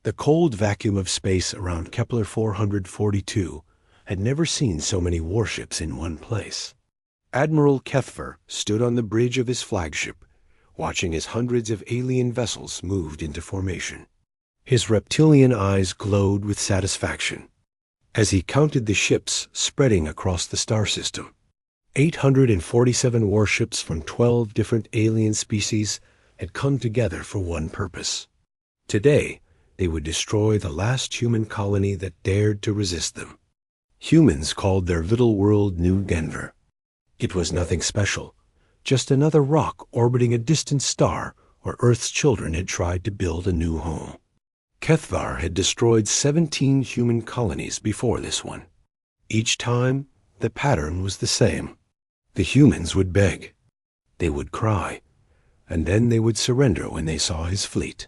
The cold vacuum of space around Kepler 442 had never seen so many warships in one place. Admiral Kethver stood on the bridge of his flagship, watching as hundreds of alien vessels moved into formation. His reptilian eyes glowed with satisfaction as he counted the ships spreading across the star system. 847 warships from 12 different alien species had come together for one purpose. Today, they would destroy the last human colony that dared to resist them. Humans called their little world New Denver. It was nothing special, just another rock orbiting a distant star where Earth's children had tried to build a new home. Kethvar had destroyed 17 human colonies before this one. Each time, the pattern was the same. The humans would beg. They would cry. And then they would surrender when they saw his fleet.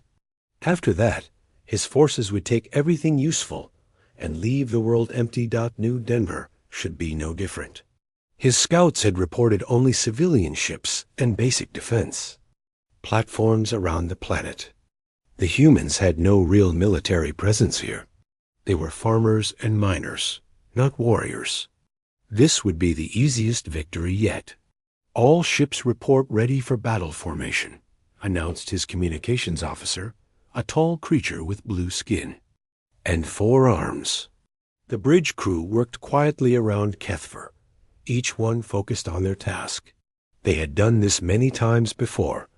After that, his forces would take everything useful and leave the world empty. New Denver should be no different. His scouts had reported only civilian ships and basic defense. Platforms around the planet. The humans had no real military presence here. They were farmers and miners, not warriors. This would be the easiest victory yet. All ships report ready for battle formation, announced his communications officer, a tall creature with blue skin. And 4 arms. The bridge crew worked quietly around Kethver, each one focused on their task. They had done this many times before.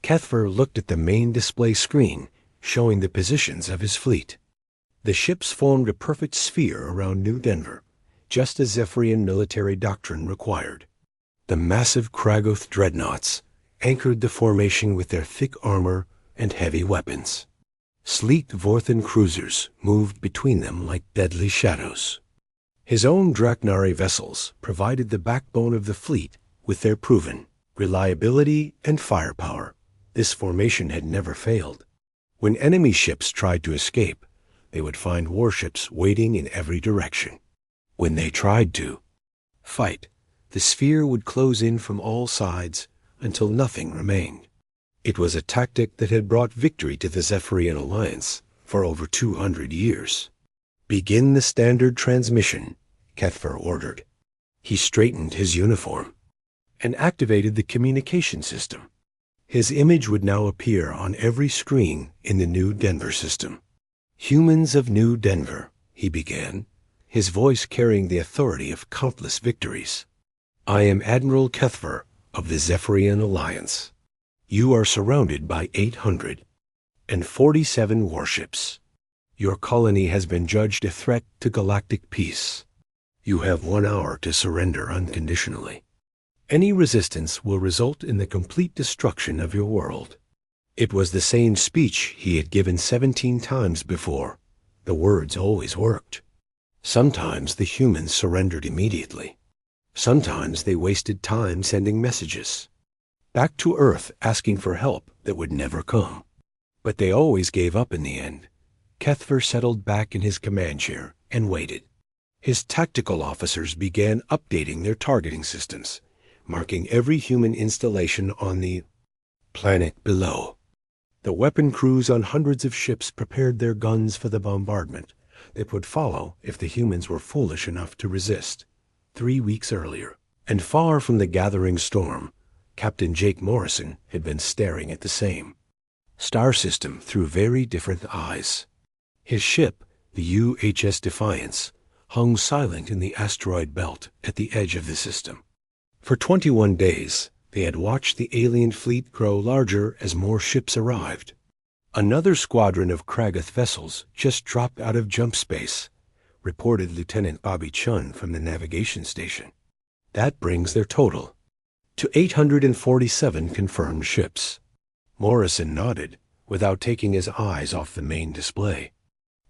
Kethver looked at the main display screen, showing the positions of his fleet. The ships formed a perfect sphere around New Denver, just as Zephyrian military doctrine required. The massive Kragoth dreadnoughts anchored the formation with their thick armor and heavy weapons. Sleek Vorthan cruisers moved between them like deadly shadows. His own Draknari vessels provided the backbone of the fleet with their proven reliability and firepower. This formation had never failed. When enemy ships tried to escape, they would find warships waiting in every direction. When they tried to fight, the sphere would close in from all sides until nothing remained. It was a tactic that had brought victory to the Zephyrian Alliance for over 200 years. "Begin the standard transmission," Kethver ordered. He straightened his uniform and activated the communication system. His image would now appear on every screen in the New Denver system. "Humans of New Denver," he began, his voice carrying the authority of countless victories. "I am Admiral Kethver of the Zephyrian Alliance. You are surrounded by 847 warships. Your colony has been judged a threat to galactic peace. You have 1 hour to surrender unconditionally. Any resistance will result in the complete destruction of your world." It was the same speech he had given 17 times before. The words always worked. Sometimes the humans surrendered immediately. Sometimes they wasted time sending messages back to Earth asking for help that would never come. But they always gave up in the end. Kethver settled back in his command chair and waited. His tactical officers began updating their targeting systems, marking every human installation on the planet below. The weapon crews on hundreds of ships prepared their guns for the bombardment that would follow if the humans were foolish enough to resist. 3 weeks earlier, and far from the gathering storm, Captain Jake Morrison had been staring at the same star system through very different eyes. His ship, the UHS Defiance, hung silent in the asteroid belt at the edge of the system. For 21 days, they had watched the alien fleet grow larger as more ships arrived. Another squadron of Kragoth vessels just dropped out of jump space, reported Lieutenant Bobby Chun from the navigation station. That brings their total to 847 confirmed ships. Morrison nodded without taking his eyes off the main display.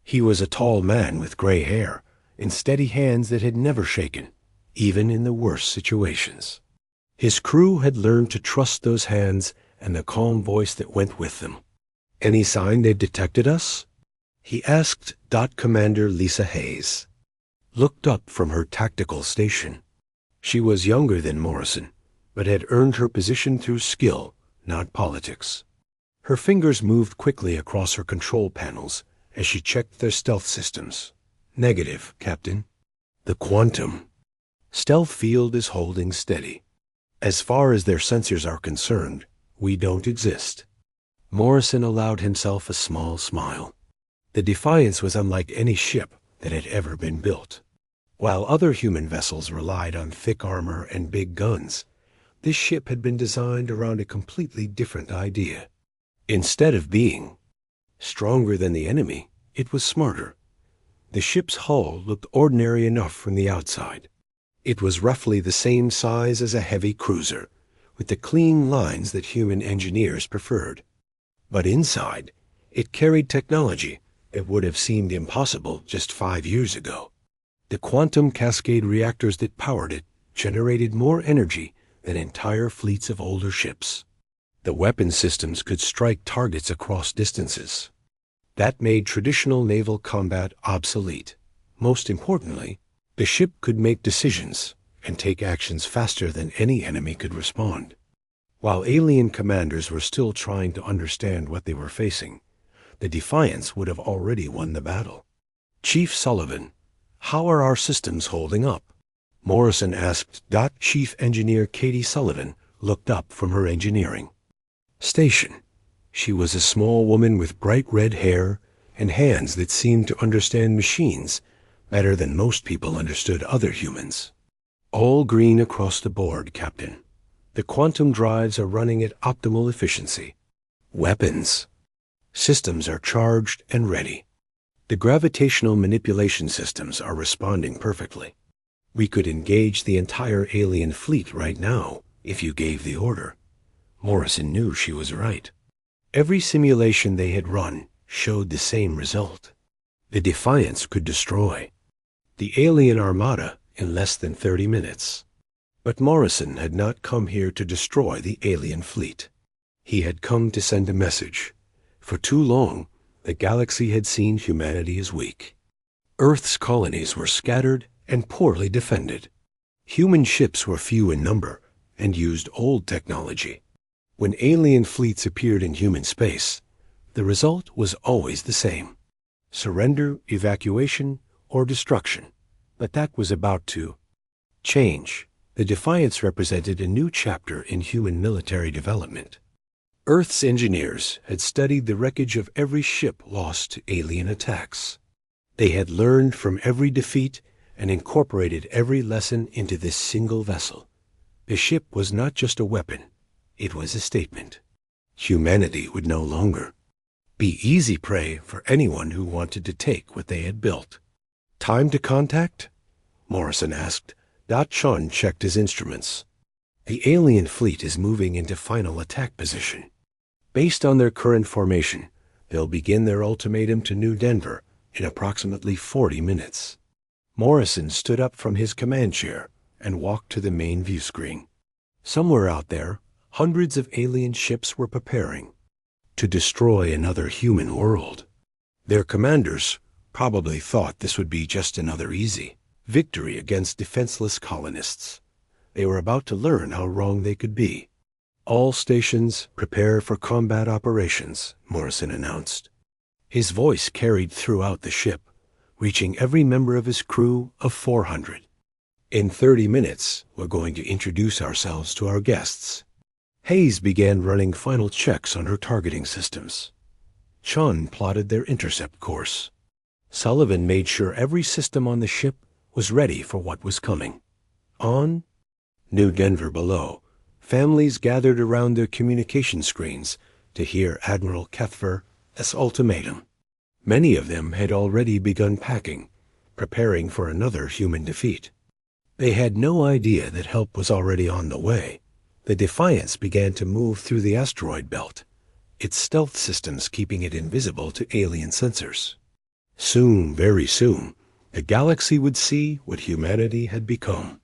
He was a tall man with gray hair and steady hands that had never shaken, even in the worst situations. His crew had learned to trust those hands and the calm voice that went with them. "Any sign they've detected us?" he asked. Commander Lisa Hayes looked up from her tactical station. She was younger than Morrison, but had earned her position through skill, not politics. Her fingers moved quickly across her control panels as she checked their stealth systems. "Negative, Captain. The quantum stealth field is holding steady. As far as their sensors are concerned, we don't exist." Morrison allowed himself a small smile. The Defiance was unlike any ship that had ever been built. While other human vessels relied on thick armor and big guns, this ship had been designed around a completely different idea. Instead of being stronger than the enemy, it was smarter. The ship's hull looked ordinary enough from the outside. It was roughly the same size as a heavy cruiser, with the clean lines that human engineers preferred. But inside, it carried technology that would have seemed impossible just 5 years ago. The quantum cascade reactors that powered it generated more energy than entire fleets of older ships. The weapon systems could strike targets across distances. That made traditional naval combat obsolete. Most importantly, the ship could make decisions and take actions faster than any enemy could respond. While alien commanders were still trying to understand what they were facing, the Defiance would have already won the battle. "Chief Sullivan, how are our systems holding up?" Morrison asked. Chief Engineer Katie Sullivan looked up from her engineering station. She was a small woman with bright red hair and hands that seemed to understand machines better than most people understood other humans. "All green across the board, Captain. The quantum drives are running at optimal efficiency. Weapons systems are charged and ready. The gravitational manipulation systems are responding perfectly. We could engage the entire alien fleet right now if you gave the order." Morrison knew she was right. Every simulation they had run showed the same result. The Defiance could destroy the alien Armada in less than 30 minutes. But Morrison had not come here to destroy the alien fleet. He had come to send a message. For too long, the galaxy had seen humanity as weak. Earth's colonies were scattered and poorly defended. Human ships were few in number and used old technology. When alien fleets appeared in human space, the result was always the same: surrender, evacuation, or destruction. But that was about to change. The Defiance represented a new chapter in human military development. Earth's engineers had studied the wreckage of every ship lost to alien attacks. They had learned from every defeat and incorporated every lesson into this single vessel. The ship was not just a weapon, it was a statement. Humanity would no longer be easy prey for anyone who wanted to take what they had built. "Time to contact?" Morrison asked. Chun checked his instruments. "The alien fleet is moving into final attack position. Based on their current formation, they'll begin their ultimatum to New Denver in approximately 40 minutes. Morrison stood up from his command chair and walked to the main view screen. Somewhere out there, hundreds of alien ships were preparing to destroy another human world. Their commanders probably thought this would be just another easy victory against defenseless colonists. They were about to learn how wrong they could be. "All stations prepare for combat operations," Morrison announced. His voice carried throughout the ship, reaching every member of his crew of 400. "In 30 minutes, we're going to introduce ourselves to our guests." Hayes began running final checks on her targeting systems. Chun plotted their intercept course. Sullivan made sure every system on the ship was ready for what was coming. On New Denver below, families gathered around their communication screens to hear Admiral Kethfer's ultimatum. Many of them had already begun packing, preparing for another human defeat. They had no idea that help was already on the way. The Defiance began to move through the asteroid belt, its stealth systems keeping it invisible to alien sensors. Soon, very soon, the galaxy would see what humanity had become.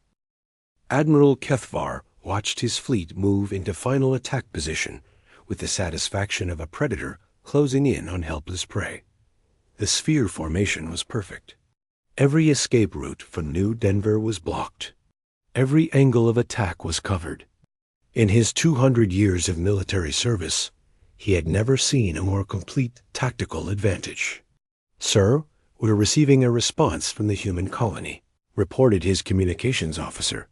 Admiral Kethvar watched his fleet move into final attack position with the satisfaction of a predator closing in on helpless prey. The sphere formation was perfect. Every escape route from New Denver was blocked. Every angle of attack was covered. In his 200 years of military service, he had never seen a more complete tactical advantage. "Sir, we're receiving a response from the human colony," reported his communications officer.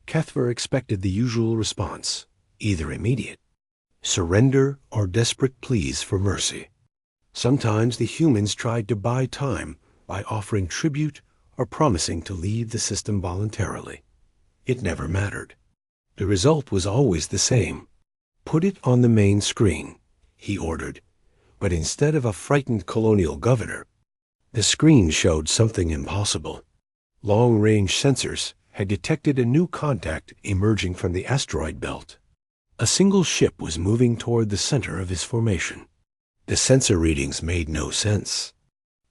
Kethver expected the usual response, either immediate surrender or desperate pleas for mercy. Sometimes the humans tried to buy time by offering tribute or promising to leave the system voluntarily. It never mattered. The result was always the same. "Put it on the main screen," he ordered. But instead of a frightened colonial governor, the screen showed something impossible. Long-range sensors had detected a new contact emerging from the asteroid belt. A single ship was moving toward the center of his formation. The sensor readings made no sense.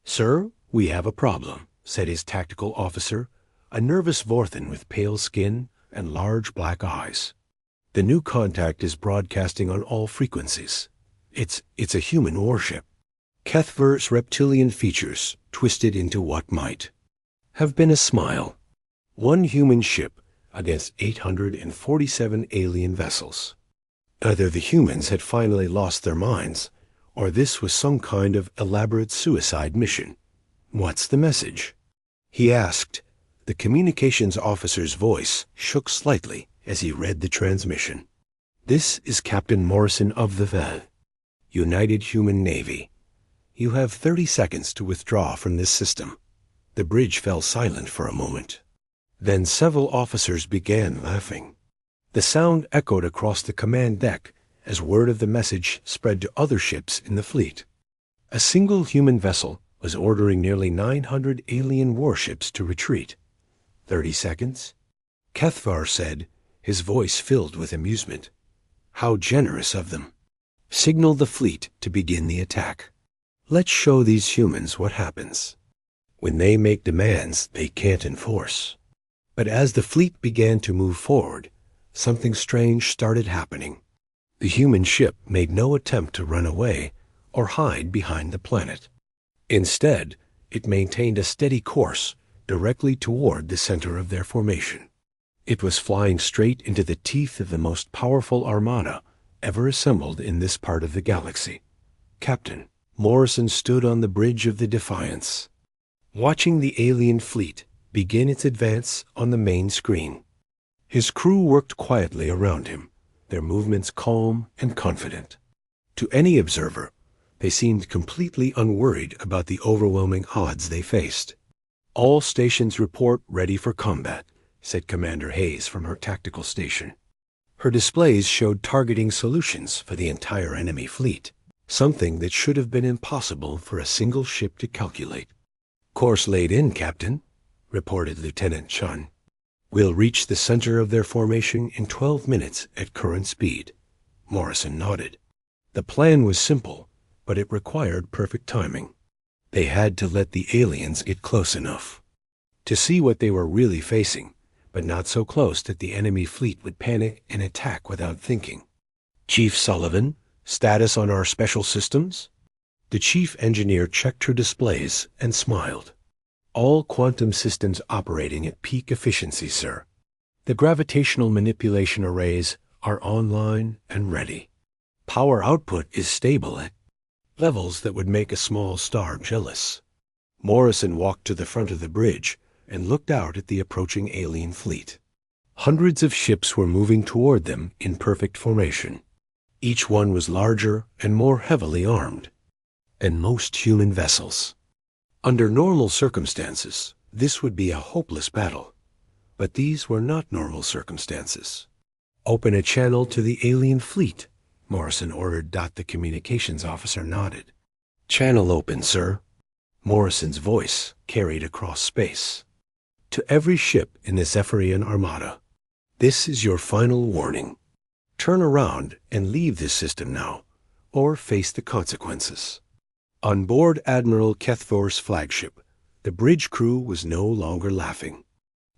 "Sir, we have a problem," said his tactical officer, a nervous Vorthan with pale skin and large black eyes. "The new contact is broadcasting on all frequencies. It's a human warship." Kethver's reptilian features, twisted into what might have been a smile. One human ship against 847 alien vessels. Either the humans had finally lost their minds, or this was some kind of elaborate suicide mission. "What's the message?" he asked. The communications officer's voice shook slightly as he read the transmission. "This is Captain Morrison of the VEL, United Human Navy. You have 30 seconds to withdraw from this system." The bridge fell silent for a moment. Then several officers began laughing. The sound echoed across the command deck as word of the message spread to other ships in the fleet. A single human vessel was ordering nearly 900 alien warships to retreat. 30 seconds? Kethvar said, his voice filled with amusement. How generous of them. Signal the fleet to begin the attack. Let's show these humans what happens when they make demands they can't enforce. But as the fleet began to move forward, something strange started happening. The human ship made no attempt to run away or hide behind the planet. Instead, it maintained a steady course directly toward the center of their formation. It was flying straight into the teeth of the most powerful armada ever assembled in this part of the galaxy. Captain Morrison stood on the bridge of the Defiance, watching the alien fleet begin its advance on the main screen. His crew worked quietly around him, their movements calm and confident. To any observer, they seemed completely unworried about the overwhelming odds they faced. "All stations report ready for combat," said Commander Hayes from her tactical station. Her displays showed targeting solutions for the entire enemy fleet, something that should have been impossible for a single ship to calculate. "Course laid in, Captain," reported Lieutenant Chun. "We'll reach the center of their formation in 12 minutes at current speed." Morrison nodded. The plan was simple, but it required perfect timing. They had to let the aliens get close enough to see what they were really facing, but not so close that the enemy fleet would panic and attack without thinking. "Chief Sullivan, status on our special systems?" The chief engineer checked her displays and smiled. "All quantum systems operating at peak efficiency, sir. The gravitational manipulation arrays are online and ready. Power output is stable at levels that would make a small star jealous." Morrison walked to the front of the bridge and looked out at the approaching alien fleet. Hundreds of ships were moving toward them in perfect formation. Each one was larger and more heavily armed, and most human vessels. Under normal circumstances, this would be a hopeless battle. But these were not normal circumstances. "Open a channel to the alien fleet," Morrison ordered. The communications officer nodded. "Channel open, sir." Morrison's voice carried across space. "To every ship in the Zephyrian Armada, this is your final warning. Turn around and leave this system now, or face the consequences." On board Admiral Kethvor's flagship, the bridge crew was no longer laughing.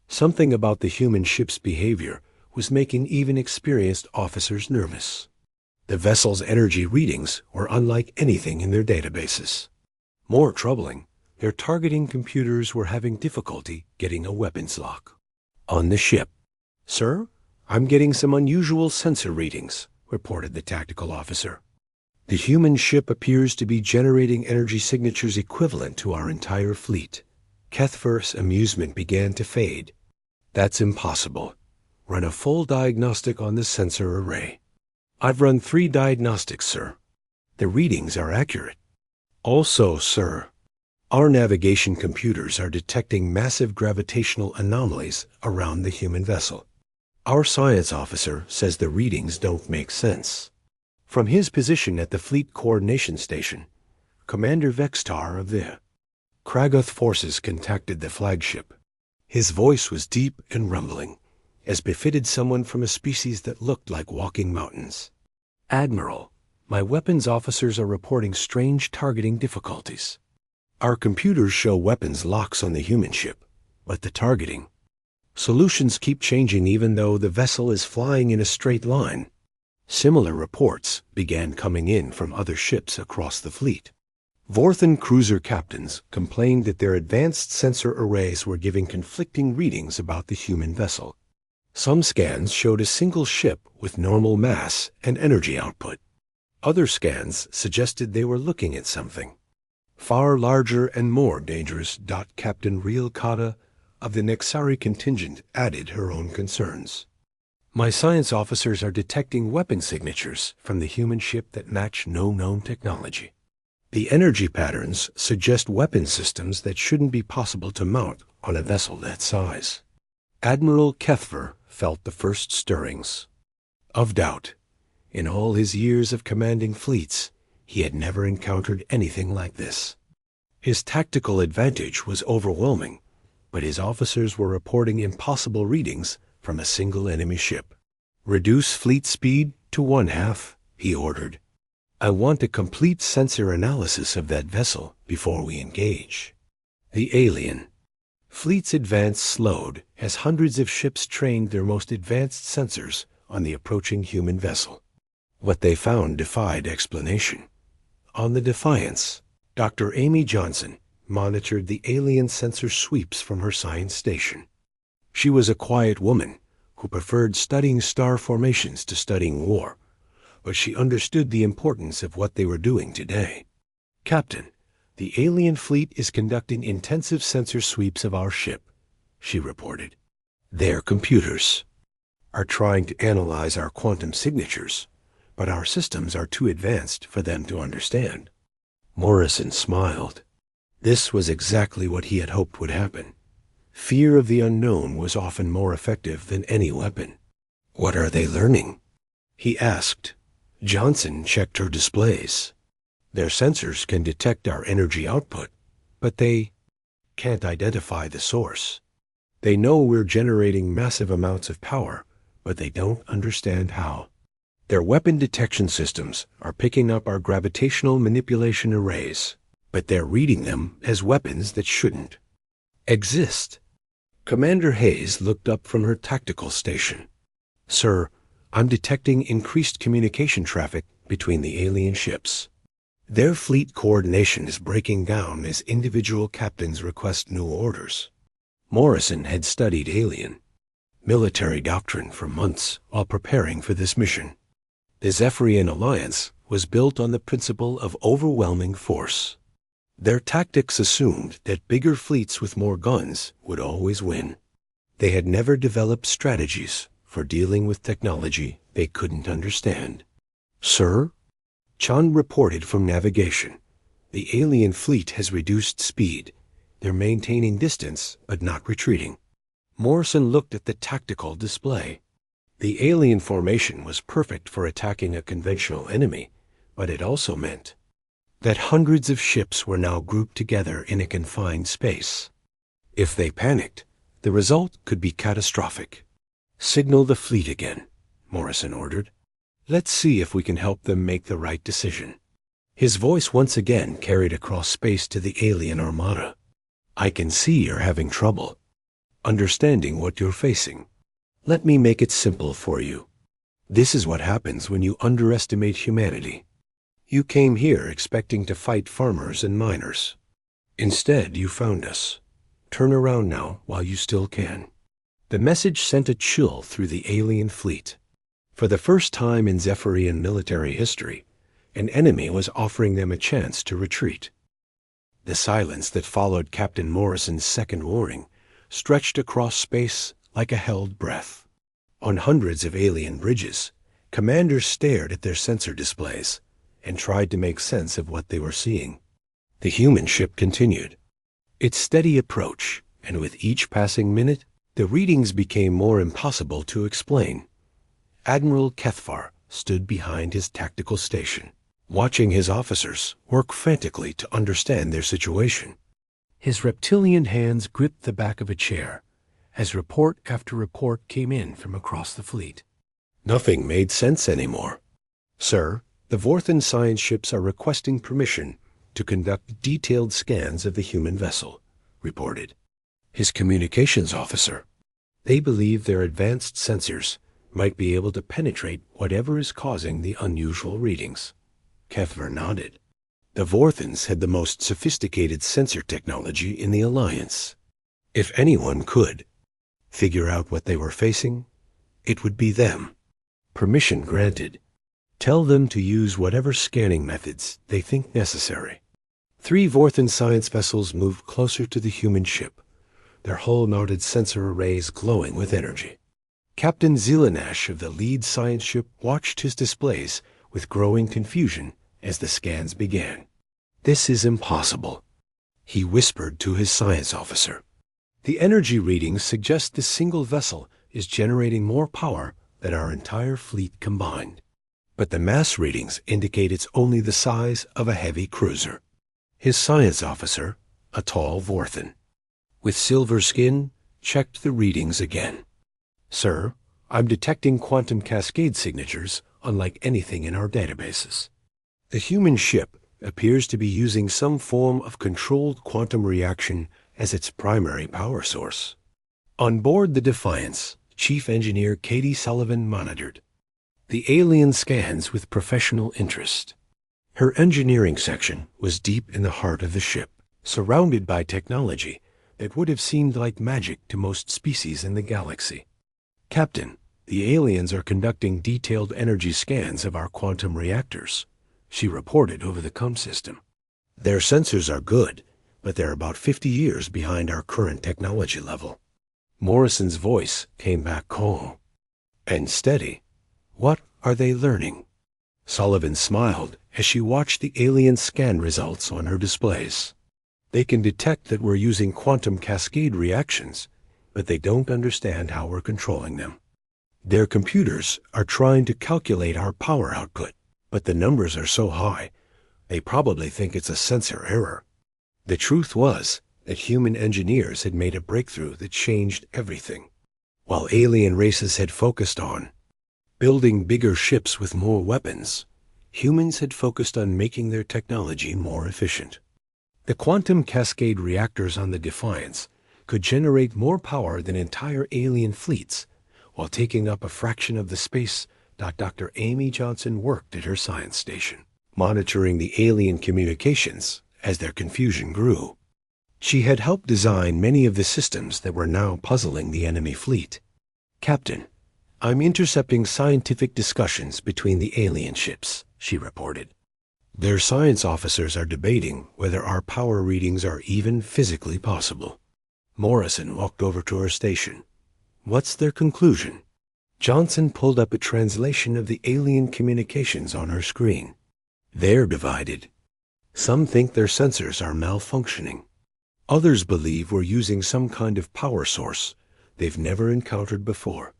Something about the human ship's behavior was making even experienced officers nervous. The vessel's energy readings were unlike anything in their databases. More troubling, their targeting computers were having difficulty getting a weapons lock. On the ship, "Sir, I'm getting some unusual sensor readings," reported the tactical officer. The human ship appears to be generating energy signatures equivalent to our entire fleet. Kethfer's amusement began to fade. That's impossible. Run a full diagnostic on the sensor array. I've run 3 diagnostics, sir. The readings are accurate. Also, sir, our navigation computers are detecting massive gravitational anomalies around the human vessel. Our science officer says the readings don't make sense. From his position at the Fleet Coordination Station, Commander Vextar of the Kragoth forces contacted the flagship. His voice was deep and rumbling, as befitted someone from a species that looked like walking mountains. Admiral, my weapons officers are reporting strange targeting difficulties. Our computers show weapons locks on the human ship, but the targeting solutions keep changing even though the vessel is flying in a straight line. Similar reports began coming in from other ships across the fleet. Vorthan cruiser captains complained that their advanced sensor arrays were giving conflicting readings about the human vessel. Some scans showed a single ship with normal mass and energy output. Other scans suggested they were looking at something far larger and more dangerous. Captain Riel Kata of the Nexari contingent added her own concerns. My science officers are detecting weapon signatures from the human ship that match no known technology. The energy patterns suggest weapon systems that shouldn't be possible to mount on a vessel that size. Admiral Kethfer felt the first stirrings of doubt. In all his years of commanding fleets, he had never encountered anything like this. His tactical advantage was overwhelming, but his officers were reporting impossible readings from a single enemy ship. Reduce fleet speed to 1/2, he ordered. I want a complete sensor analysis of that vessel before we engage. The alien fleet's advance slowed as hundreds of ships trained their most advanced sensors on the approaching human vessel. What they found defied explanation. On the Defiance, Dr. Amy Johnson monitored the alien sensor sweeps from her science station. She was a quiet woman who preferred studying star formations to studying war, but she understood the importance of what they were doing today. Captain, the alien fleet is conducting intensive sensor sweeps of our ship, she reported. Their computers are trying to analyze our quantum signatures, but our systems are too advanced for them to understand. Morrison smiled. This was exactly what he had hoped would happen. Fear of the unknown was often more effective than any weapon. What are they learning? He asked. Johnson checked her displays. Their sensors can detect our energy output, but they can't identify the source. They know we're generating massive amounts of power, but they don't understand how. Their weapon detection systems are picking up our gravitational manipulation arrays, but they're reading them as weapons that shouldn't exist. Commander Hayes looked up from her tactical station. Sir, I'm detecting increased communication traffic between the alien ships. Their fleet coordination is breaking down as individual captains request new orders. Morrison had studied alien military doctrine for months while preparing for this mission. The Zephyrian alliance was built on the principle of overwhelming force. Their tactics assumed that bigger fleets with more guns would always win. They had never developed strategies for dealing with technology they couldn't understand. Sir? Chan reported from navigation. The alien fleet has reduced speed. They're maintaining distance, but not retreating. Morrison looked at the tactical display. The alien formation was perfect for attacking a conventional enemy, but it also meant that hundreds of ships were now grouped together in a confined space. If they panicked, the result could be catastrophic. Signal the fleet again, Morrison ordered. Let's see if we can help them make the right decision. His voice once again carried across space to the alien Armada. I can see you're having trouble understanding what you're facing. Let me make it simple for you. This is what happens when you underestimate humanity. You came here expecting to fight farmers and miners. Instead, you found us. Turn around now while you still can. The message sent a chill through the alien fleet. For the first time in Zephyrian military history, An enemy was offering them a chance to retreat. The silence that followed Captain Morrison's second warning stretched across space like a held breath. On hundreds of alien bridges, commanders stared at their sensor displays and tried to make sense of what they were seeing. The human ship continued its steady approach, and with each passing minute, the readings became more impossible to explain. Admiral Kethvar stood behind his tactical station, watching his officers work frantically to understand their situation. His reptilian hands gripped the back of a chair as report after report came in from across the fleet. Nothing made sense anymore. "Sir, the Vorthan science ships are requesting permission to conduct detailed scans of the human vessel," reported his communications officer. "They believe their advanced sensors might be able to penetrate whatever is causing the unusual readings." Kethvar nodded. The Vorthans had the most sophisticated sensor technology in the Alliance. If anyone could figure out what they were facing, it would be them. Permission granted. Tell them to use whatever scanning methods they think necessary. 3 Vorthan science vessels moved closer to the human ship, their hull-mounted sensor arrays glowing with energy. Captain Zelanash of the lead science ship watched his displays with growing confusion as the scans began. "This is impossible," he whispered to his science officer. "The energy readings suggest this single vessel is generating more power than our entire fleet combined. But the mass readings indicate it's only the size of a heavy cruiser." His science officer, a tall Vorthan with silver skin, checked the readings again. "Sir, I'm detecting quantum cascade signatures unlike anything in our databases. The human ship appears to be using some form of controlled quantum reaction as its primary power source." On board the Defiance, Chief Engineer Katie Sullivan monitored the alien scans with professional interest. Her engineering section was deep in the heart of the ship, surrounded by technology that would have seemed like magic to most species in the galaxy. "Captain, the aliens are conducting detailed energy scans of our quantum reactors," she reported over the comm system. "Their sensors are good, but they're about 50 years behind our current technology level." Morrison's voice came back calm and steady. "What are they learning?" Sullivan smiled as she watched the alien scan results on her displays. "They can detect that we're using quantum cascade reactions, but they don't understand how we're controlling them. Their computers are trying to calculate our power output, but the numbers are so high, they probably think it's a sensor error." The truth was that human engineers had made a breakthrough that changed everything. While alien races had focused on building bigger ships with more weapons, humans had focused on making their technology more efficient. The quantum cascade reactors on the Defiance could generate more power than entire alien fleets, while taking up a fraction of the space Dr. Amy Johnson worked at her science station, monitoring the alien communications as their confusion grew. She had helped design many of the systems that were now puzzling the enemy fleet. "Captain, I'm intercepting scientific discussions between the alien ships," she reported. "Their science officers are debating whether our power readings are even physically possible." Morrison walked over to her station. "What's their conclusion?" Johnson pulled up a translation of the alien communications on her screen. "They're divided. Some think their sensors are malfunctioning. Others believe we're using some kind of power source they've never encountered before.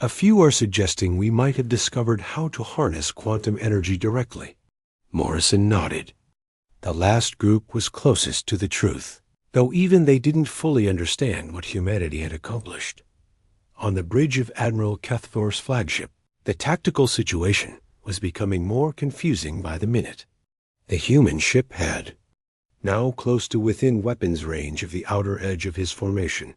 A few are suggesting we might have discovered how to harness quantum energy directly." Morrison nodded. The last group was closest to the truth, though even they didn't fully understand what humanity had accomplished. On the bridge of Admiral Kethvar's flagship, the tactical situation was becoming more confusing by the minute. The human ship had, now close to within weapons range of the outer edge of his formation,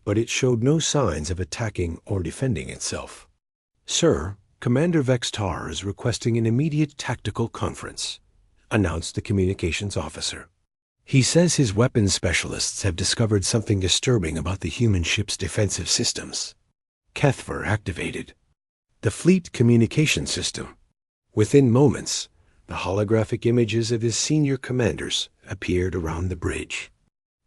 but it showed no signs of attacking or defending itself. "Sir, Commander Vextar is requesting an immediate tactical conference," announced the communications officer. "He says his weapons specialists have discovered something disturbing about the human ship's defensive systems." Kethvar activated the fleet communication system. Within moments, The holographic images of his senior commanders appeared around the bridge.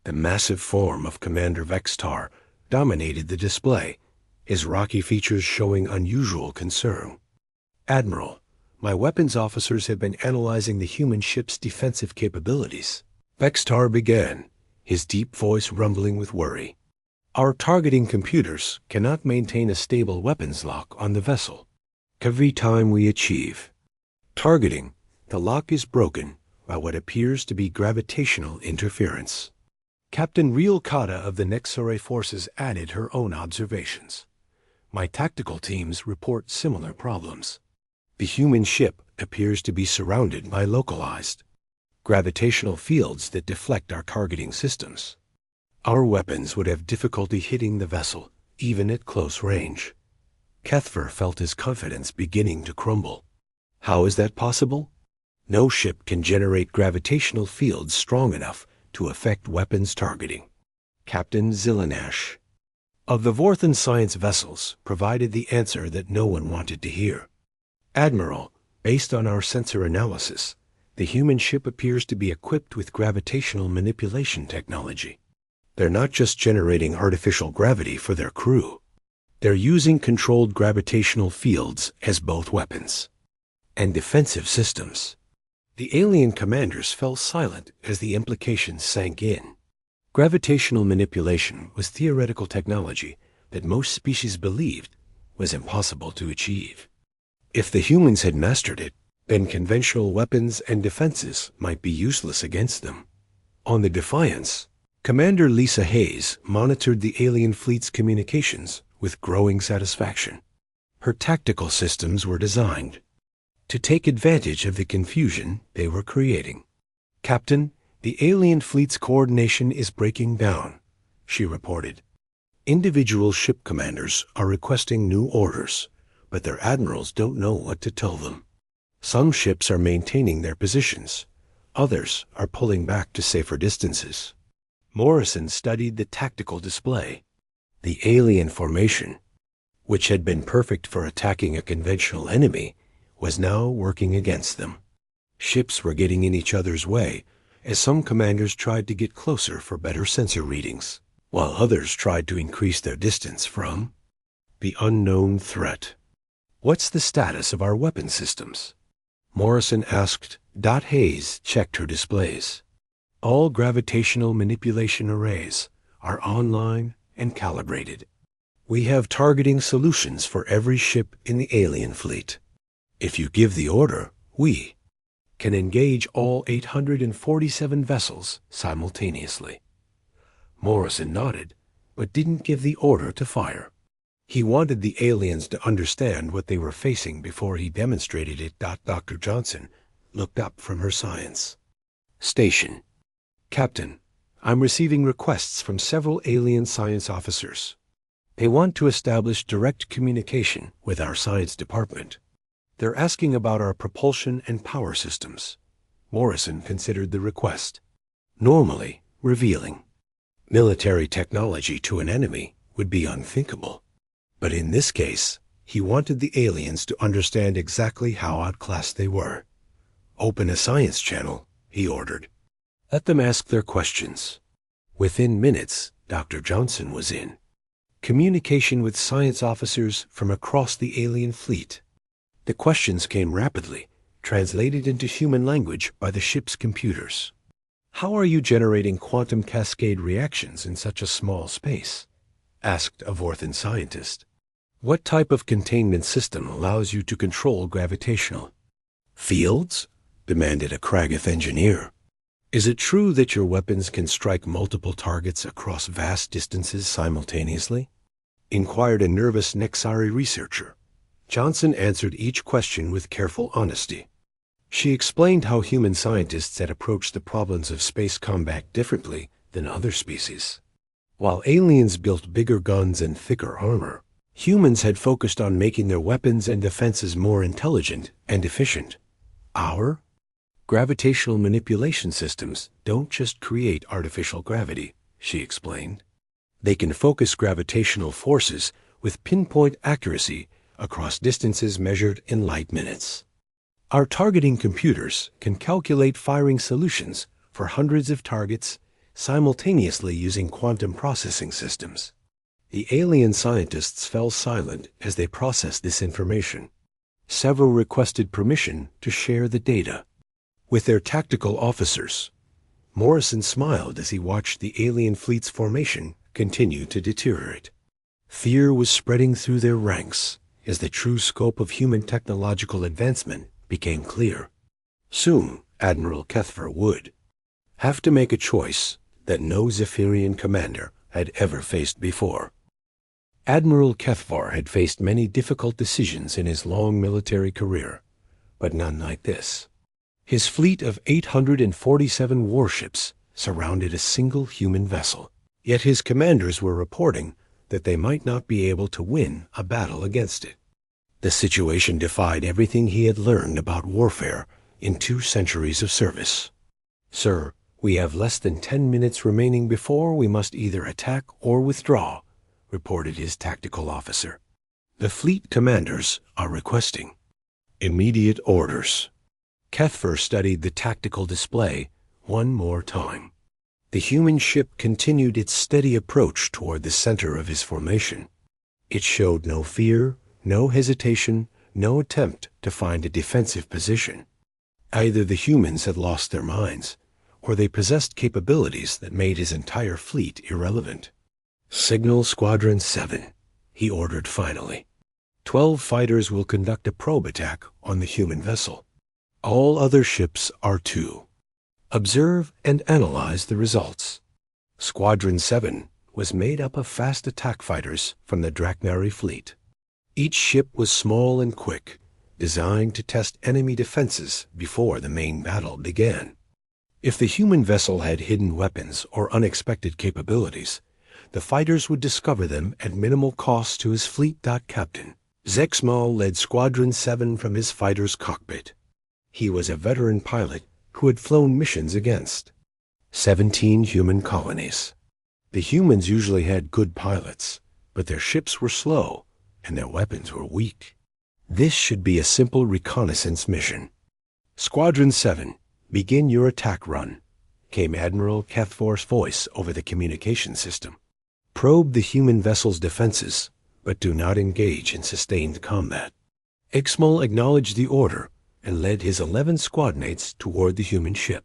The massive form of Commander Vextar dominated the display, his rocky features showing unusual concern. "Admiral, my weapons officers have been analyzing the human ship's defensive capabilities," Vextar began, his deep voice rumbling with worry. "Our targeting computers cannot maintain a stable weapons lock on the vessel. Every time we achieve targeting, the lock is broken by what appears to be gravitational interference." Captain Riel Kata of the Nexore forces added her own observations. "My tactical teams report similar problems. The human ship appears to be surrounded by localized gravitational fields that deflect our targeting systems. Our weapons would have difficulty hitting the vessel, even at close range." Kethver felt his confidence beginning to crumble. "How is that possible?" "No ship can generate gravitational fields strong enough to affect weapons targeting." Captain Zilanash of the Vorthan Science vessels provided the answer that no one wanted to hear. "Admiral, based on our sensor analysis, the human ship appears to be equipped with gravitational manipulation technology. They're not just generating artificial gravity for their crew. They're using controlled gravitational fields as both weapons and defensive systems." The alien commanders fell silent as the implications sank in. Gravitational manipulation was theoretical technology that most species believed was impossible to achieve. If the humans had mastered it, then conventional weapons and defenses might be useless against them. On the Defiance, Commander Lisa Hayes monitored the alien fleet's communications with growing satisfaction. Her tactical systems were designed to take advantage of the confusion they were creating. "Captain, the alien fleet's coordination is breaking down," she reported. "Individual ship commanders are requesting new orders, but their admirals don't know what to tell them. Some ships are maintaining their positions. Others are pulling back to safer distances." Morrison studied the tactical display. The alien formation, which had been perfect for attacking a conventional enemy, was now working against them. Ships were getting in each other's way as some commanders tried to get closer for better sensor readings, while others tried to increase their distance from the unknown threat. "What's the status of our weapon systems?" Morrison asked. Hayes checked her displays. "All gravitational manipulation arrays are online and calibrated. We have targeting solutions for every ship in the alien fleet. If you give the order, we can engage all 847 vessels simultaneously." Morrison nodded, but didn't give the order to fire. He wanted the aliens to understand what they were facing before he demonstrated it. Dr. Johnson looked up from her science station. "Captain, I'm receiving requests from several alien science officers. They want to establish direct communication with our science department. They're asking about our propulsion and power systems." Morrison considered the request. Normally revealing military technology to an enemy would be unthinkable. But in this case, he wanted the aliens to understand exactly how outclassed they were. "Open a science channel," he ordered. "Let them ask their questions." Within minutes, Dr. Johnson was in communication with science officers from across the alien fleet. The questions came rapidly, translated into human language by the ship's computers. "How are you generating quantum cascade reactions in such a small space?" asked a Vorthan scientist. "What type of containment system allows you to control gravitational fields?" demanded a Kragath engineer. "Is it true that your weapons can strike multiple targets across vast distances simultaneously?" inquired a nervous Nexari researcher. Johnson answered each question with careful honesty. She explained how human scientists had approached the problems of space combat differently than other species. While aliens built bigger guns and thicker armor, humans had focused on making their weapons and defenses more intelligent and efficient. Our gravitational manipulation systems don't just create artificial gravity, she explained. They can focus gravitational forces with pinpoint accuracy across distances measured in light minutes. Our targeting computers can calculate firing solutions for hundreds of targets simultaneously using quantum processing systems. The alien scientists fell silent as they processed this information. Several requested permission to share the data with their tactical officers. Morrison smiled as he watched the alien fleet's formation continue to deteriorate. Fear was spreading through their ranks as the true scope of human technological advancement became clear. Soon, Admiral Kethver would have to make a choice that no Zephyrian commander had ever faced before. Admiral Kethvar had faced many difficult decisions in his long military career, but none like this. His fleet of 847 warships surrounded a single human vessel, yet his commanders were reporting that they might not be able to win a battle against it. The situation defied everything he had learned about warfare in 2 centuries of service. "Sir, we have less than 10 minutes remaining before we must either attack or withdraw," reported his tactical officer. "The fleet commanders are requesting immediate orders." Kethver studied the tactical display one more time. The human ship continued its steady approach toward the center of his formation. It showed no fear, no hesitation, no attempt to find a defensive position. Either the humans had lost their minds, or they possessed capabilities that made his entire fleet irrelevant. "Signal Squadron 7, he ordered finally. 12 fighters will conduct a probe attack on the human vessel. All other ships are to observe and analyze the results." Squadron 7 was made up of fast attack fighters from the Draknari fleet. Each ship was small and quick, designed to test enemy defenses before the main battle began. If the human vessel had hidden weapons or unexpected capabilities, the fighters would discover them at minimal cost to his fleet captain. Zexmal led Squadron 7 from his fighter's cockpit. He was a veteran pilot who had flown missions against 17 human colonies. The humans usually had good pilots, but their ships were slow and their weapons were weak. This should be a simple reconnaissance mission. "Squadron 7, begin your attack run," came Admiral Kethvar's voice over the communication system. "Probe the human vessel's defenses, but do not engage in sustained combat." Ixmal acknowledged the order and led his 11 squadmates toward the human ship.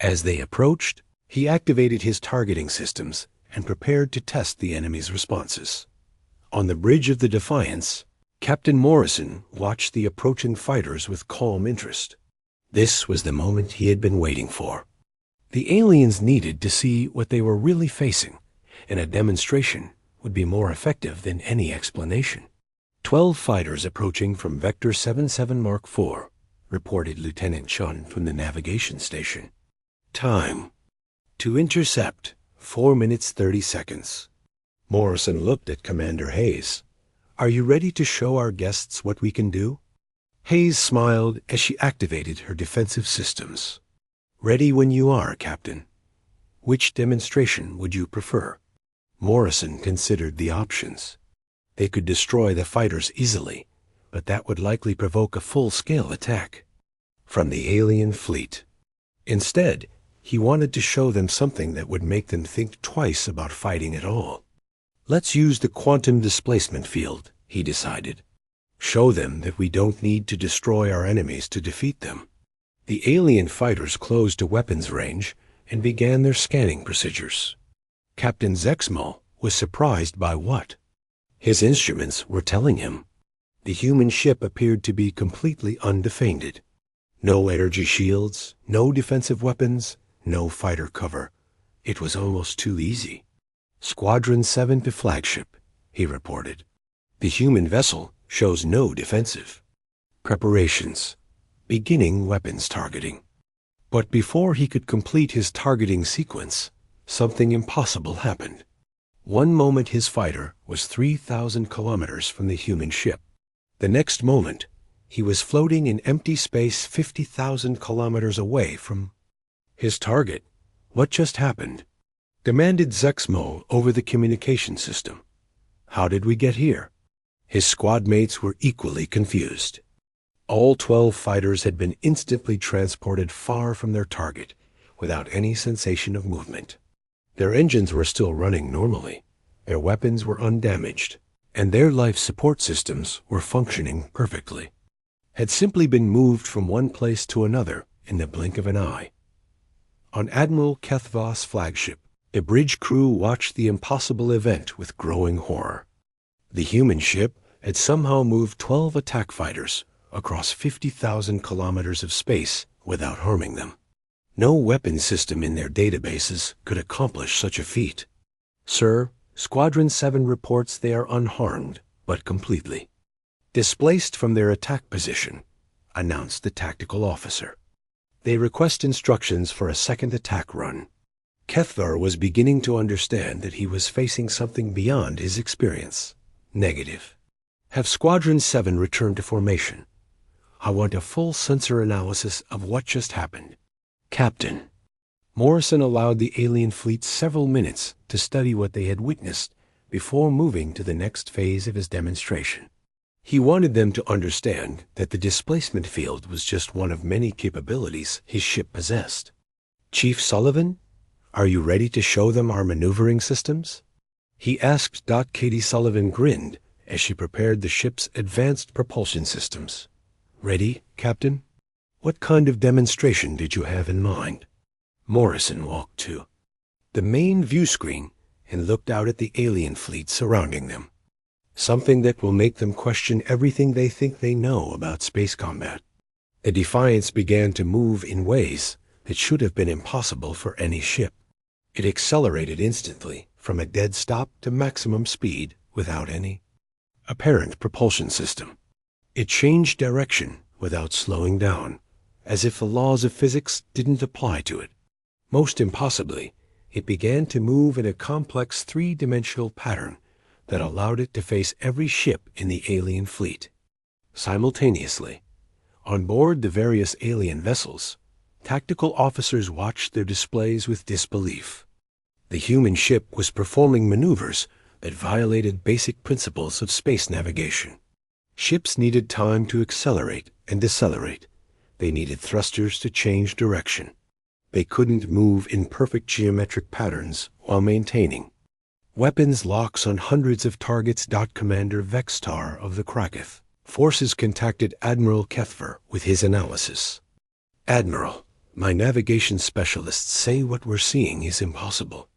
As they approached, he activated his targeting systems and prepared to test the enemy's responses. On the bridge of the Defiance, Captain Morrison watched the approaching fighters with calm interest. This was the moment he had been waiting for. The aliens needed to see what they were really facing, and a demonstration would be more effective than any explanation. 12 fighters approaching from Vector 77 Mark IV, reported Lieutenant Chun from the navigation station. Time to intercept, 4 minutes 30 seconds. Morrison looked at Commander Hayes. "Are you ready to show our guests what we can do?" Hayes smiled as she activated her defensive systems. "Ready when you are, Captain. Which demonstration would you prefer?" Morrison considered the options. They could destroy the fighters easily, but that would likely provoke a full-scale attack from the alien fleet. Instead, he wanted to show them something that would make them think twice about fighting at all. "Let's use the quantum displacement field," he decided. "Show them that we don't need to destroy our enemies to defeat them." The alien fighters closed to weapons range and began their scanning procedures. Captain Zexmal was surprised by what his instruments were telling him. The human ship appeared to be completely undefended. No energy shields, no defensive weapons, no fighter cover. It was almost too easy. "Squadron 7 to flagship," he reported. "The human vessel shows no defensive. Preparations. Beginning weapons targeting." But before he could complete his targeting sequence, something impossible happened. One moment his fighter was 3,000 kilometers from the human ship. The next moment, he was floating in empty space 50,000 kilometers away from his target. "What just happened?" demanded Zexmo over the communication system. "How did we get here?" His squad mates were equally confused. All 12 fighters had been instantly transported far from their target, without any sensation of movement. Their engines were still running normally, their weapons were undamaged, and their life support systems were functioning perfectly. Had simply been moved from one place to another in the blink of an eye. On Admiral Kethva's flagship, a bridge crew watched the impossible event with growing horror. The human ship had somehow moved 12 attack fighters across 50,000 kilometers of space without harming them. No weapon system in their databases could accomplish such a feat. Sir, Squadron 7 reports they are unharmed, but completely displaced from their attack position, announced the tactical officer. They request instructions for a second attack run. Kethvar was beginning to understand that he was facing something beyond his experience. Negative. Have Squadron 7 return to formation. I want a full sensor analysis of what just happened. Captain. Morrison allowed the alien fleet several minutes to study what they had witnessed before moving to the next phase of his demonstration. He wanted them to understand that the displacement field was just one of many capabilities his ship possessed. Chief Sullivan, are you ready to show them our maneuvering systems? He asked. Katie Sullivan grinned as she prepared the ship's advanced propulsion systems. Ready, Captain? What kind of demonstration did you have in mind? Morrison walked to the main view screen and looked out at the alien fleet surrounding them. Something that will make them question everything they think they know about space combat. The Defiance began to move in ways that should have been impossible for any ship. It accelerated instantly from a dead stop to maximum speed without any apparent propulsion system. It changed direction without slowing down, as if the laws of physics didn't apply to it. Most impossibly, it began to move in a complex three-dimensional pattern that allowed it to face every ship in the alien fleet. Simultaneously, on board the various alien vessels, tactical officers watched their displays with disbelief. The human ship was performing maneuvers that violated basic principles of space navigation. Ships needed time to accelerate and decelerate. They needed thrusters to change direction. They couldn't move in perfect geometric patterns while maintaining weapons locks on hundreds of targets. Commander Vextar of the Kraketh forces contacted Admiral Kethvar with his analysis. Admiral, my navigation specialists say what we're seeing is impossible.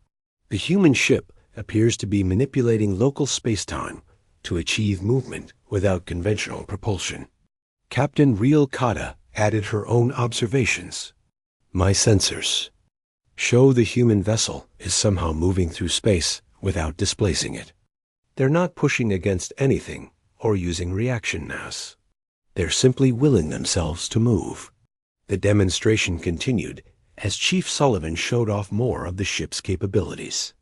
The human ship appears to be manipulating local space-time to achieve movement without conventional propulsion. Captain Riel Kata added her own observations. My sensors show the human vessel is somehow moving through space without displacing it. They're not pushing against anything or using reaction mass. They're simply willing themselves to move. The demonstration continued as Chief Sullivan showed off more of the ship's capabilities.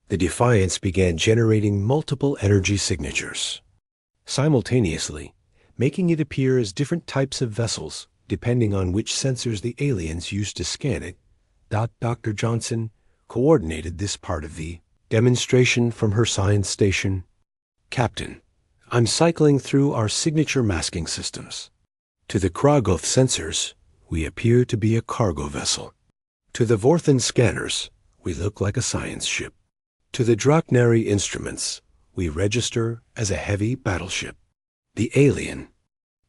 The Defiance began generating multiple energy signatures, simultaneously making it appear as different types of vessels depending on which sensors the aliens used to scan it. Dr. Johnson coordinated this part of the demonstration from her science station. Captain, I'm cycling through our signature masking systems. To the Kragoth sensors, we appear to be a cargo vessel. To the Vorthan scanners, we look like a science ship. To the Draknari instruments, we register as a heavy battleship. The alien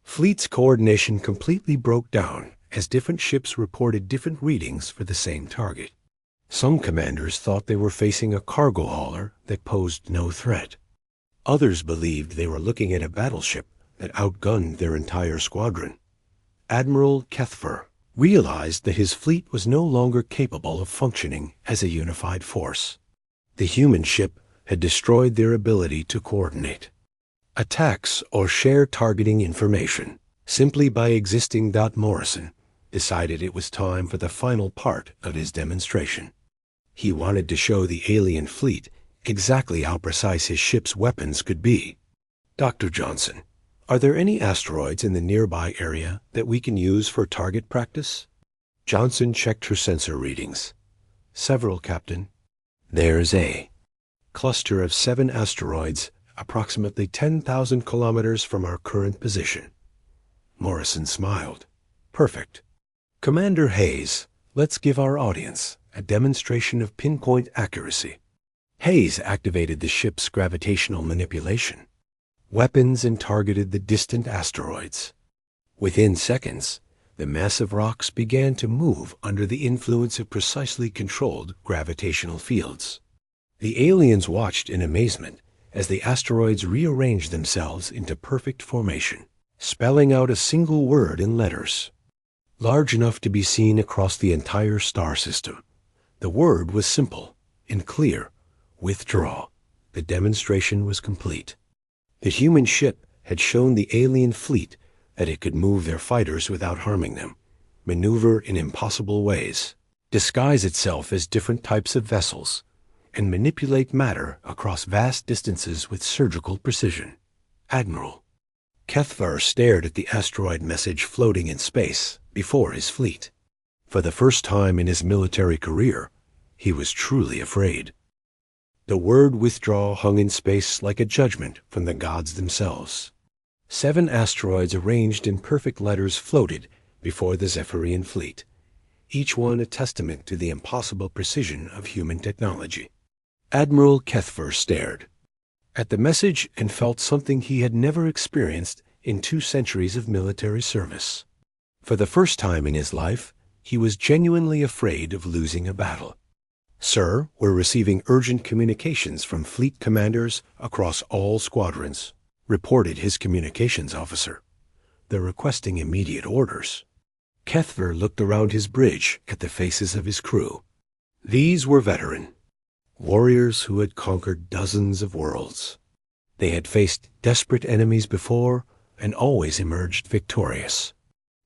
fleet's coordination completely broke down as different ships reported different readings for the same target. Some commanders thought they were facing a cargo hauler that posed no threat. Others believed they were looking at a battleship that outgunned their entire squadron. Admiral Kethvar realized that his fleet was no longer capable of functioning as a unified force. The human ship had destroyed their ability to coordinate attacks or share targeting information. Simply by existing. Morrison decided it was time for the final part of his demonstration. He wanted to show the alien fleet exactly how precise his ship's weapons could be. Dr. Johnson, are there any asteroids in the nearby area that we can use for target practice? Johnson checked her sensor readings. Several, Captain. There's a cluster of 7 asteroids approximately 10,000 kilometers from our current position. Morrison smiled. Perfect. Commander Hayes, let's give our audience a demonstration of pinpoint accuracy. Hayes activated the ship's gravitational manipulation. Weapons and targeted the distant asteroids. Within seconds, the massive rocks began to move under the influence of precisely controlled gravitational fields. The aliens watched in amazement as the asteroids rearranged themselves into perfect formation, spelling out a single word in letters, large enough to be seen across the entire star system. The word was simple and clear: withdraw. The demonstration was complete. The human ship had shown the alien fleet that it could move their fighters without harming them, maneuver in impossible ways, disguise itself as different types of vessels, and manipulate matter across vast distances with surgical precision. Admiral Kethvar stared at the asteroid message floating in space before his fleet. For the first time in his military career, he was truly afraid. The word withdraw hung in space like a judgment from the gods themselves. 7 asteroids arranged in perfect letters floated before the Zephyrian fleet, each one a testament to the impossible precision of human technology. Admiral Kethvar stared at the message and felt something he had never experienced in 2 centuries of military service. For the first time in his life, he was genuinely afraid of losing a battle. Sir, we're receiving urgent communications from fleet commanders across all squadrons, reported his communications officer. They're requesting immediate orders. Kethvar looked around his bridge at the faces of his crew. These were veteran warriors who had conquered dozens of worlds. They had faced desperate enemies before and always emerged victorious.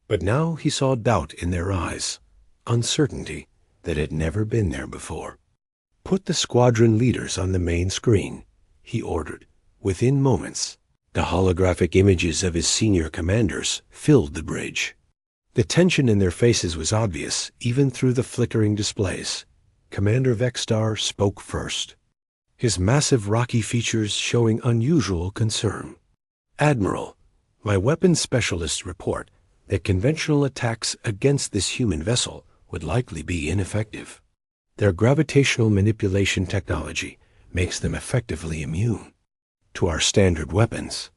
But now he saw doubt in their eyes, uncertainty that had never been there before. Put the squadron leaders on the main screen, he ordered. Within moments, the holographic images of his senior commanders filled the bridge. The tension in their faces was obvious, even through the flickering displays. Commander Vexstar spoke first, his massive rocky features showing unusual concern. Admiral, my weapons specialists report that conventional attacks against this human vessel would likely be ineffective. Their gravitational manipulation technology makes them effectively immune to our standard weapons.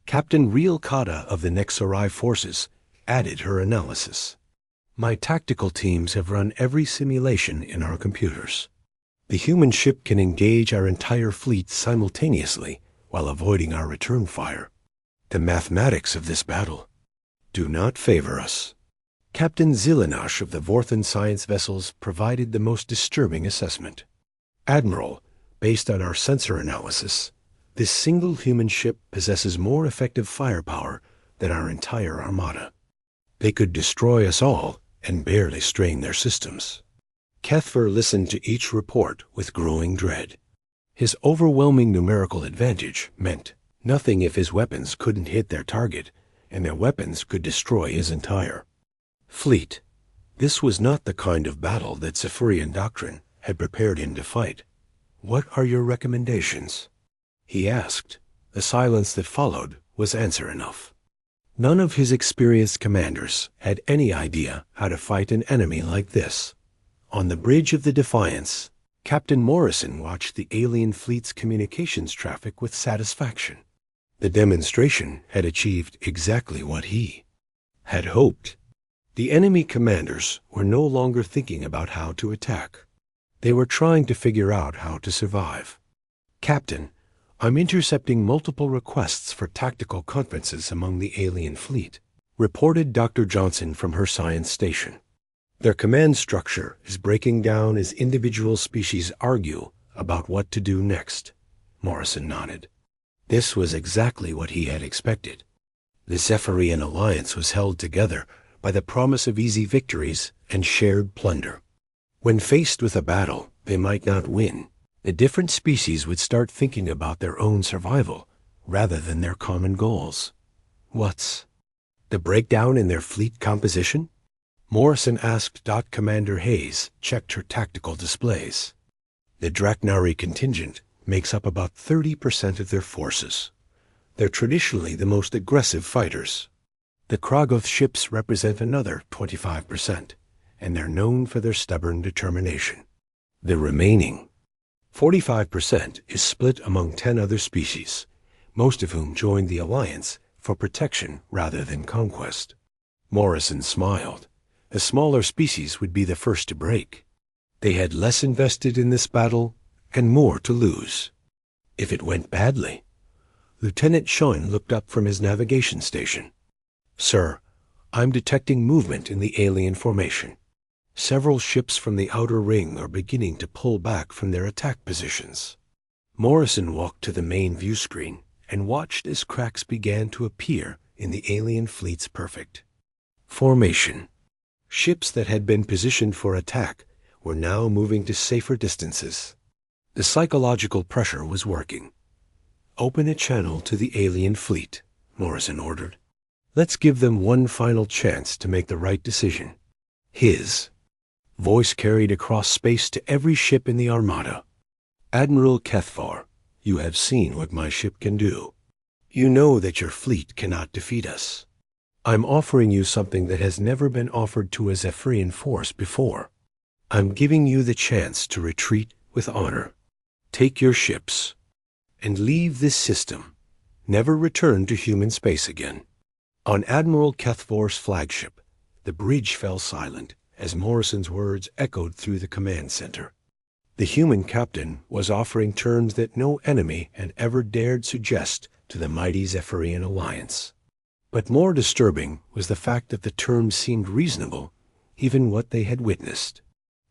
Captain Riel Kata of the Nexarai forces added her analysis. My tactical teams have run every simulation in our computers. The human ship can engage our entire fleet simultaneously while avoiding our return fire. The mathematics of this battle do not favor us. Captain Zilinash of the Vorthan science vessels provided the most disturbing assessment. Admiral, based on our sensor analysis, this single human ship possesses more effective firepower than our entire armada. They could destroy us all and barely strain their systems. Kethvar listened to each report with growing dread. His overwhelming numerical advantage meant nothing if his weapons couldn't hit their target, and their weapons could destroy his entire fleet. This was not the kind of battle that Zephyrian doctrine had prepared him to fight. What are your recommendations? He asked. The silence that followed was answer enough. None of his experienced commanders had any idea how to fight an enemy like this. On the bridge of the Defiance, Captain Morrison watched the alien fleet's communications traffic with satisfaction. The demonstration had achieved exactly what he had hoped. The enemy commanders were no longer thinking about how to attack. They were trying to figure out how to survive. Captain, I'm intercepting multiple requests for tactical conferences among the alien fleet, reported Dr. Johnson from her science station. Their command structure is breaking down as individual species argue about what to do next. Morrison nodded. This was exactly what he had expected. The Zephyrian alliance was held together by the promise of easy victories and shared plunder. When faced with a battle they might not win, the different species would start thinking about their own survival rather than their common goals. What's the breakdown in their fleet composition? Morrison asked. Commander Hayes checked her tactical displays. The Draknari contingent makes up about 30% of their forces. They're traditionally the most aggressive fighters. The Kragoth ships represent another 25%, and they're known for their stubborn determination. The remaining 45% is split among 10 other species, most of whom joined the alliance for protection rather than conquest. Morrison smiled. A smaller species would be the first to break. They had less invested in this battle and more to lose. If it went badly, Lieutenant Schoen looked up from his navigation station. "Sir, I'm detecting movement in the alien formation. Several ships from the outer ring are beginning to pull back from their attack positions." Morrison walked to the main view screen and watched as cracks began to appear in the alien fleet's perfect formation. Ships that had been positioned for attack were now moving to safer distances. The psychological pressure was working. "Open a channel to the alien fleet," Morrison ordered. "Let's give them one final chance to make the right decision." His voice carried across space to every ship in the Armada. "Admiral Kethvar, you have seen what my ship can do. You know that your fleet cannot defeat us. I'm offering you something that has never been offered to a Zephyrian force before. I'm giving you the chance to retreat with honor. Take your ships and leave this system. Never return to human space again." On Admiral Kethvar's flagship, the bridge fell silent as Morrison's words echoed through the command center. The human captain was offering terms that no enemy had ever dared suggest to the mighty Zephyrian alliance. But more disturbing was the fact that the terms seemed reasonable, even what they had witnessed.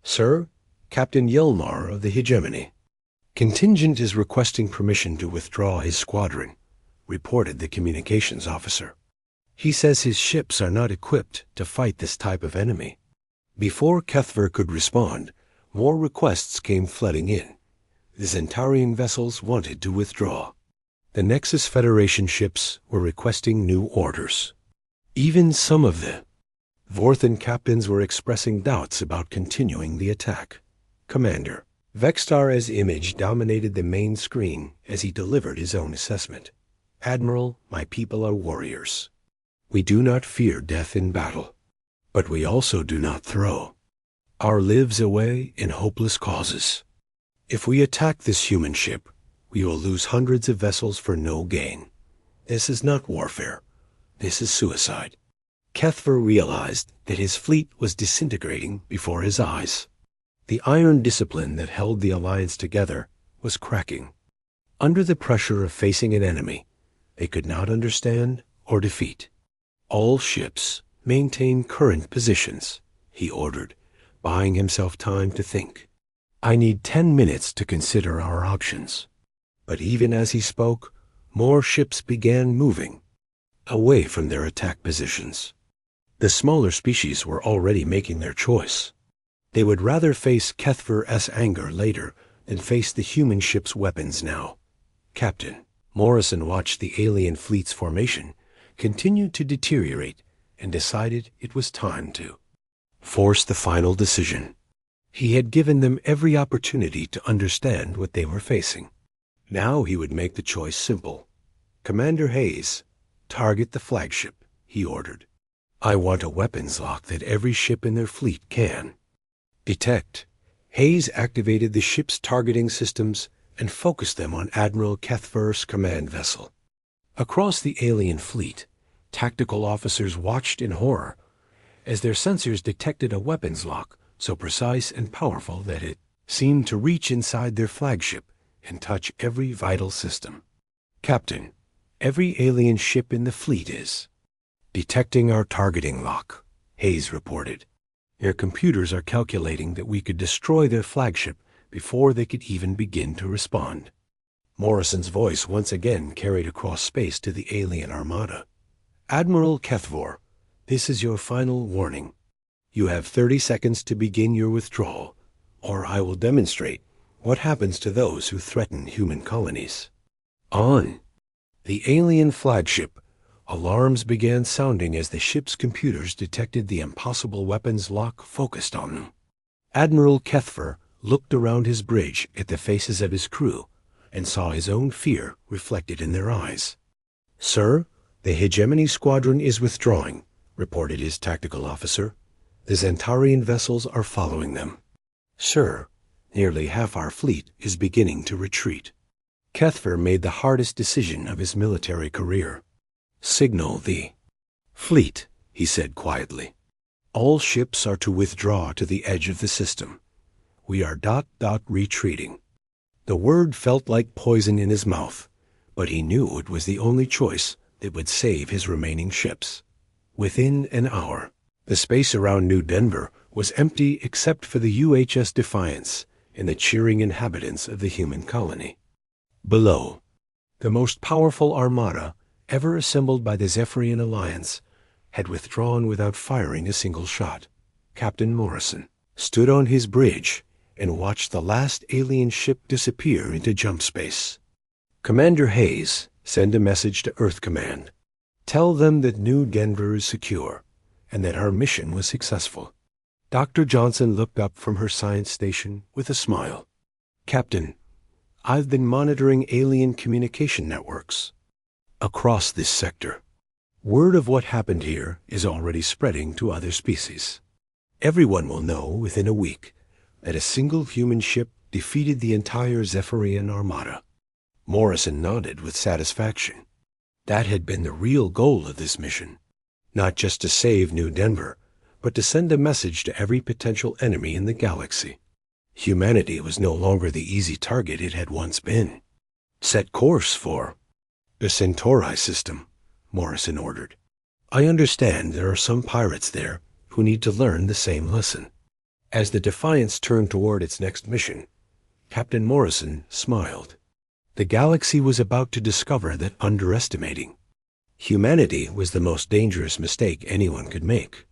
"Sir, Captain Yelmar of the Hegemony. Contingent is requesting permission to withdraw his squadron," reported the communications officer. "He says his ships are not equipped to fight this type of enemy." Before Kethvar could respond, more requests came flooding in. The Zentarian vessels wanted to withdraw. The Nexus Federation ships were requesting new orders. Even some of the Vorthan captains were expressing doubts about continuing the attack. Commander Vextar's image dominated the main screen as he delivered his own assessment. "Admiral, my people are warriors. We do not fear death in battle, but we also do not throw our lives away in hopeless causes. If we attack this human ship, we will lose hundreds of vessels for no gain. This is not warfare. This is suicide." Kethvar realized that his fleet was disintegrating before his eyes. The iron discipline that held the alliance together was cracking. Under the pressure of facing an enemy they could not understand or defeat. "All ships maintain current positions," he ordered, buying himself time to think. "I need 10 minutes to consider our options." But even as he spoke, more ships began moving away from their attack positions. The smaller species were already making their choice. They would rather face Kethvar's anger later than face the human ship's weapons now. "Captain," Morrison watched the alien fleet's formation continue to deteriorate and decided it was time to force the final decision. He had given them every opportunity to understand what they were facing. Now he would make the choice simple. "Commander Hayes, target the flagship," he ordered. "I want a weapons lock that every ship in their fleet can detect." Hayes activated the ship's targeting systems and focused them on Admiral Kethvar's command vessel. Across the alien fleet, tactical officers watched in horror as their sensors detected a weapons lock so precise and powerful that it seemed to reach inside their flagship and touch every vital system. "Captain, every alien ship in the fleet is detecting our targeting lock," Hayes reported. "Their computers are calculating that we could destroy their flagship before they could even begin to respond." Morrison's voice once again carried across space to the alien armada. "Admiral Kethvar, this is your final warning. You have 30 seconds to begin your withdrawal, or I will demonstrate what happens to those who threaten human colonies." On the alien flagship, alarms began sounding as the ship's computers detected the impossible weapons lock focused on them. Admiral Kethvar looked around his bridge at the faces of his crew and saw his own fear reflected in their eyes. "Sir, "The hegemony squadron is withdrawing," reported his tactical officer. "The Zentarian vessels are following them. Sir, nearly half our fleet is beginning to retreat." Kethfer made the hardest decision of his military career. "Signal the fleet," he said quietly. "All ships are to withdraw to the edge of the system. We are retreating." The word felt like poison in his mouth, but he knew it was the only choice that would save his remaining ships. Within an hour, the space around New Denver was empty except for the UHS Defiance and the cheering inhabitants of the human colony. Below, the most powerful armada ever assembled by the Zephyrian Alliance had withdrawn without firing a single shot. Captain Morrison stood on his bridge and watched the last alien ship disappear into jump space. "Commander Hayes, send a message to Earth Command. Tell them that New Denver is secure and that our mission was successful." Dr. Johnson looked up from her science station with a smile. "Captain, I've been monitoring alien communication networks across this sector. Word of what happened here is already spreading to other species. Everyone will know within a week that a single human ship defeated the entire Zephyrian Armada." Morrison nodded with satisfaction. That had been the real goal of this mission, not just to save New Denver, but to send a message to every potential enemy in the galaxy. Humanity was no longer the easy target it had once been. "Set course for the Centauri system," Morrison ordered. "I understand there are some pirates there who need to learn the same lesson." As the Defiance turned toward its next mission, Captain Morrison smiled. The galaxy was about to discover that underestimating humanity was the most dangerous mistake anyone could make.